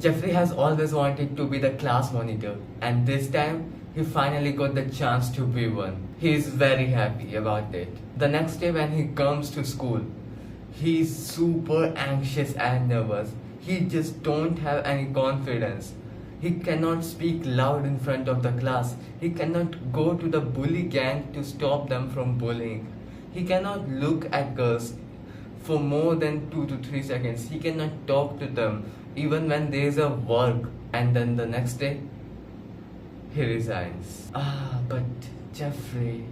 Jeffrey has always wanted to be the class monitor, and this time he finally got the chance to be one. He is very happy about it. The next day, when he comes to school, he is super anxious and nervous. He just don't have any confidence. He cannot speak loud in front of the class. He cannot go to the bully gang to stop them from bullying. He cannot look at girls for more than 2 to 3 seconds. He cannot talk to them even when there is a work. And then the next day, he resigns. But Jeffrey.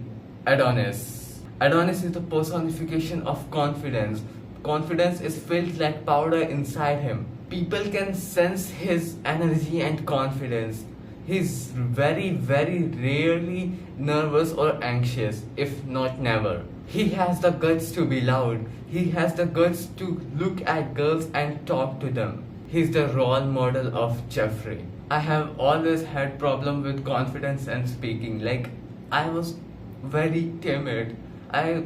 Adonis. Adonis is the personification of confidence. Confidence is filled like powder inside him. People can sense his energy and confidence. He's very, very rarely nervous or anxious, if not never. He has the guts to be loud. He has the guts to look at girls and talk to them. He's the role model of Jeffrey. I have always had problem with confidence and speaking. Like, I was very timid. I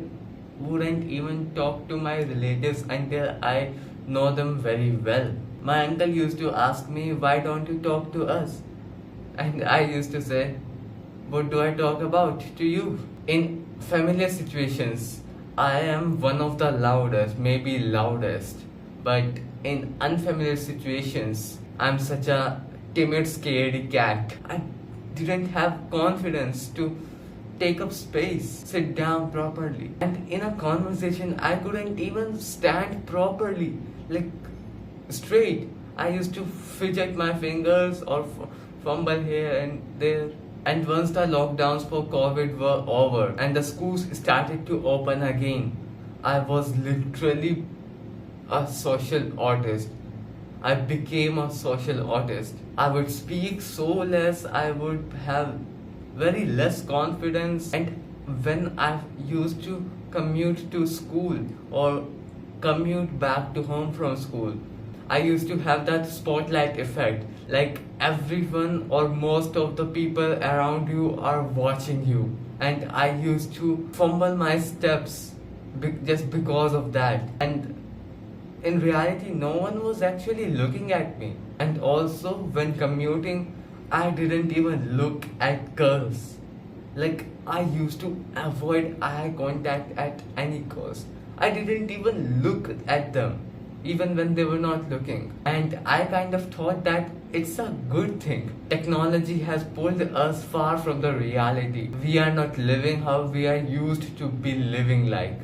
wouldn't even talk to my relatives until I know them very well. My uncle used to ask me, why don't you talk to us? And I used to say, what do I talk about to you? In familiar situations, I am one of the loudest, maybe loudest. But in unfamiliar situations, I'm such a timid, scaredy cat. I didn't have confidence to take up space, sit down properly. And in a conversation, I couldn't even stand properly, like straight. I used to fidget my fingers or fumble here and there. And once the lockdowns for COVID were over and the schools started to open again, I was literally a social autist. I became a social autist. I would speak so less, I would have very less confidence. And when I used to commute to school or commute back to home from school, I used to have that spotlight effect. Like everyone or most of the people around you are watching you. And I used to fumble my steps just because of that. And in reality, no one was actually looking at me. And also, when commuting, I didn't even look at girls. Like, I used to avoid eye contact at any cost. I didn't even look at them, even when they were not looking. And I kind of thought that it's a good thing. Technology has pulled us far from the reality. We are not living how we are used to be living like.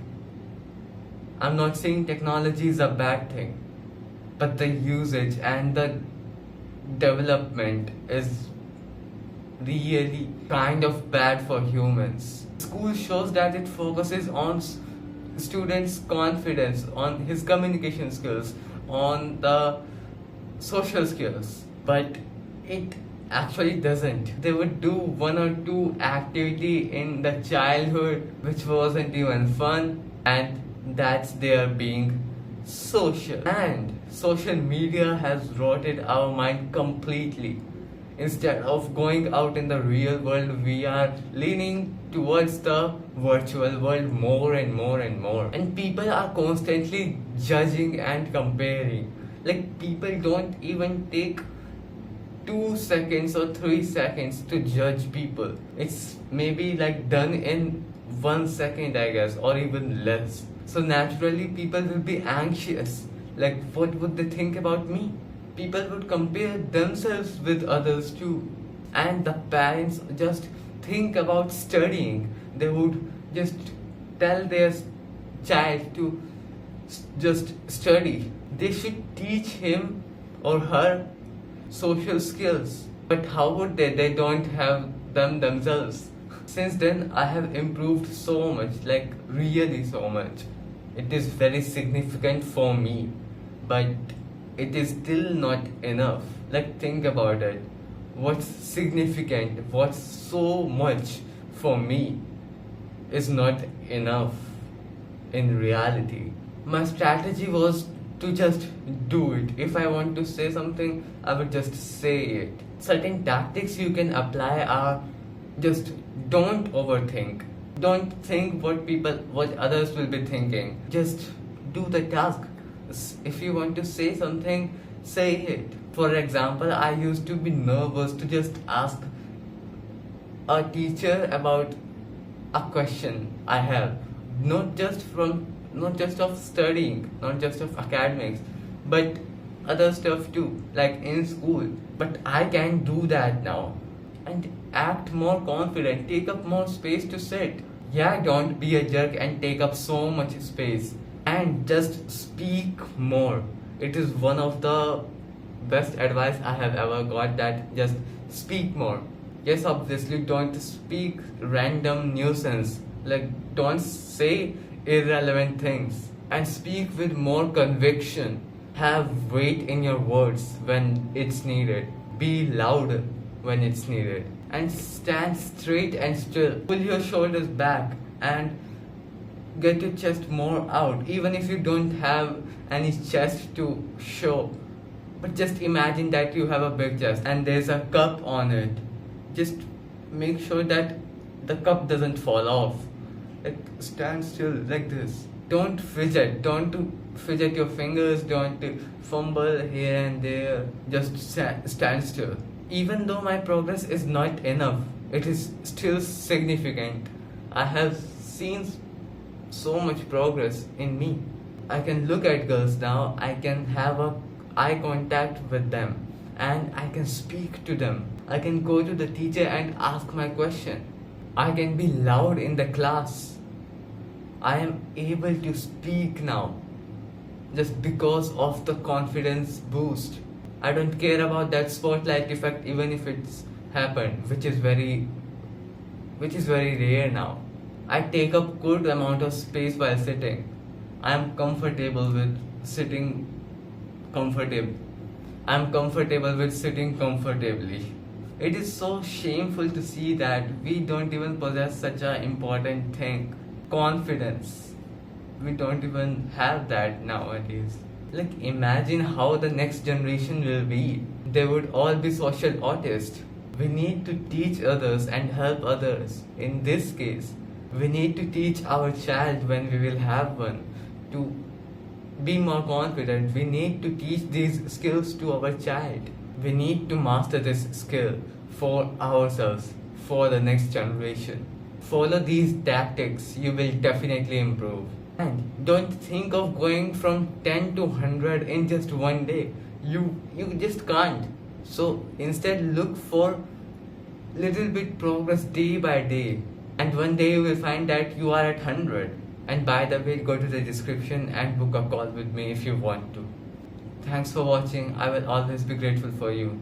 I'm not saying technology is a bad thing, but the usage and the development is really kind of bad for humans. School shows that it focuses on students' confidence, on his communication skills, on the social skills, but it actually doesn't. They would do one or two activity in the childhood which wasn't even fun, and that's their being social. And social media has rotted our mind completely. Instead of going out in the real world, we are leaning towards the virtual world more and more and more. And people are constantly judging and comparing. Like, people don't even take 2 seconds or 3 seconds to judge people. It's maybe like done in 1 second, I guess, or even less. So naturally, people will be anxious. Like, what would they think about me? People would compare themselves with others too. And the parents just think about studying. They would just tell their child to just study. They should teach him or her social skills. But how would they? They don't have them themselves. Since then, I have improved so much, like really so much. It is very significant for me, but it is still not enough. Like, think about it. What's significant, what's so much for me is not enough in reality. My strategy was to just do it. If I want to say something, I would just say it. Certain tactics you can apply are just don't overthink. Don't think what others will be thinking. Just do the task. If you want to say something, say it. For example, I used to be nervous to just ask a teacher about a question I have, not just of studying, not just of academics, but other stuff too, like in school. But I can do that now and act more confident, take up more space to sit. Yeah, don't be a jerk and take up so much space, and just speak more. It is one of the best advice I have ever got, that just speak more. Yes, obviously, don't speak random nuisance. Like, don't say irrelevant things. And speak with more conviction. Have weight in your words when it's needed. Be loud when it's needed. And stand straight and still. Pull your shoulders back and get your chest more out. Even if you don't have any chest to show. But just imagine that you have a big chest and there's a cup on it. Just make sure that the cup doesn't fall off. Like, stand still like this. Don't fidget. Don't fidget your fingers. Don't fumble here and there. Just stand still. Even though my progress is not enough, it is still significant. I have seen so much progress in me. I can look at girls now. I can have a eye contact with them, and I can speak to them. I can go to the teacher and ask my question. I can be loud in the class. I am able to speak now just because of the confidence boost. I don't care about that spotlight effect, even if it's happened, which is very rare now. I take up good amount of space while sitting. I am comfortable with sitting comfortable. I am comfortable with sitting comfortably. It is so shameful to see that we don't even possess such an important thing, confidence. We don't even have that nowadays. Like, imagine how the next generation will be. They would all be social autists. We need to teach others and help others. In this case, we need to teach our child, when we will have one, to be more confident. We need to teach these skills to our child. We need to master this skill for ourselves, for the next generation. Follow these tactics, you will definitely improve. And don't think of going from 10 to 100 in just one day. You just can't. So instead, look for little bit progress day by day. And one day you will find that you are at 100. And by the way, go to the description and book a call with me if you want to. Thanks for watching. I will always be grateful for you.